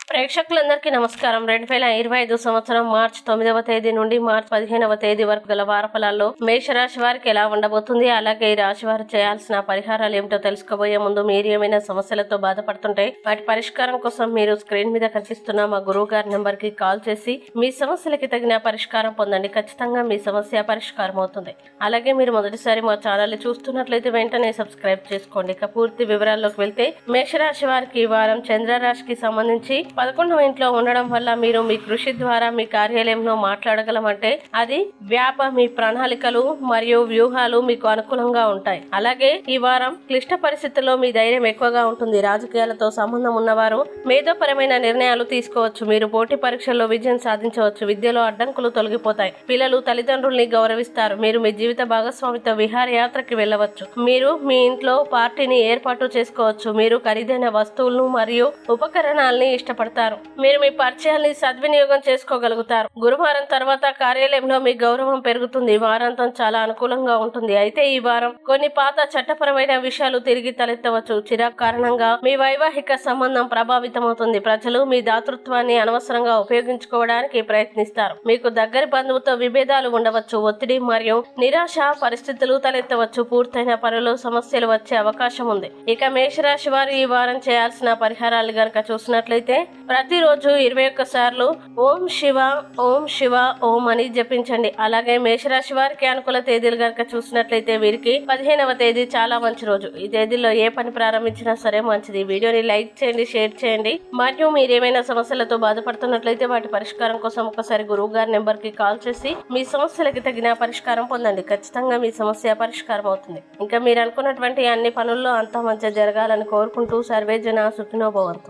ప్రేక్షకులందరికీ నమస్కారం. 2025 సంవత్సరం మార్చి 9వ తేదీ నుండి మార్చి 15వ తేదీ వరకు గల వారఫలాల్లో మేషరాశి వారికి ఎలా ఉండబోతుంది, అలాగే ఈ రాశి వారు చేయాల్సిన పరిహారాలు ఏమిటో తెలుసుకోబోయే ముందు మీరు ఏమైనా సమస్యలతో బాధపడుతుంటే వాటి పరిష్కారం కోసం మీరు స్క్రీన్ మీద కనిపిస్తున్న మా గురువు గారి నెంబర్ కి కాల్ చేసి మీ సమస్యలకి తగిన పరిష్కారం పొందండి. ఖచ్చితంగా మీ సమస్య పరిష్కారం అవుతుంది. అలాగే మీరు మొదటిసారి మా ఛానల్ చూస్తున్నట్లయితే వెంటనే సబ్స్క్రైబ్ చేసుకోండి. ఇక పూర్తి వివరాల్లోకి వెళ్తే మేషరాశి వారికి ఈ వారం చంద్రరాశికి సంబంధించి 11వ ఇంట్లో ఉండడం వల్ల మీరు మీ కృషి ద్వారా మీ కార్యాలయంలో మాట్లాడగలమంటే అది మీ ప్రణాళికలు మరియు వ్యూహాలు మీకు అనుకూలంగా ఉంటాయి. అలాగే ఈ వారం క్లిష్ట పరిస్థితుల్లో మీ ధైర్యం ఎక్కువగా ఉంటుంది. రాజకీయాలతో సంబంధం ఉన్నవారు మేధోపరమైన నిర్ణయాలు తీసుకోవచ్చు. మీరు పోటీ పరీక్షల్లో విజయం సాధించవచ్చు. విద్యలో అడ్డంకులు తొలగిపోతాయి. పిల్లలు తల్లిదండ్రుల్ని గౌరవిస్తారు. మీరు మీ జీవిత భాగస్వామితో విహారయాత్రకి వెళ్ళవచ్చు. మీరు మీ ఇంట్లో పార్టీని ఏర్పాటు చేసుకోవచ్చు. మీరు ఖరీదైన వస్తువులను మరియు ఉపకరణాలని ఇష్టపడతారు. మీరు మీ పరిచయాల్ని సద్వినియోగం చేసుకోగలుగుతారు. గురువారం తర్వాత కార్యాలయంలో మీ గౌరవం పెరుగుతుంది. వారాంతం చాలా అనుకూలంగా ఉంటుంది. అయితే ఈ వారం కొన్ని పాత చట్టపరమైన విషయాలు తిరిగి తలెత్తవచ్చు. చిరాకు కారణంగా మీ వైవాహిక సంబంధం ప్రభావితమవుతుంది. ప్రజలు మీ దాతృత్వాన్ని అనవసరంగా ఉపయోగించుకోవడానికి ప్రయత్నిస్తారు. మీకు దగ్గరి బంధువుతో విభేదాలు ఉండవచ్చు. ఒత్తిడి మరియు నిరాశ పరిస్థితులు తలెత్తవచ్చు. పూర్తయిన పనులు సమస్యలు వచ్చే అవకాశం ఉంది. ఇక మేషరాశి వారు ఈ వారం చేయాల్సిన పరిహారాలు గనక చూసినట్లయితే ప్రతిరోజు 21 సార్లు ఓం శివ ఓం శివ ఓం అని జపించండి. అలాగే మేషరాశి వారికి అనుకూల తేదీలు గనక చూసినట్లయితే వీరికి 15వ తేదీ చాలా మంచి రోజు. ఈ తేదీలో ఏ పని ప్రారంభించినా సరే మంచిది. వీడియోని లైక్ చేయండి, షేర్ చేయండి. మరియు మీరు ఏమైనా సమస్యలతో బాధపడుతున్నట్లయితే వాటి పరిష్కారం కోసం ఒకసారి గురువు గారి నెంబర్ కి కాల్ చేసి మీ సమస్యలకి తగిన పరిష్కారం పొందండి. ఖచ్చితంగా మీ సమస్య పరిష్కారం అవుతుంది. ఇంకా మీరు అనుకున్నటువంటి అన్ని పనుల్లో అంతా మంచిగా జరగాలని కోరుకుంటూ సర్వే జన సుఖినో భవంతు.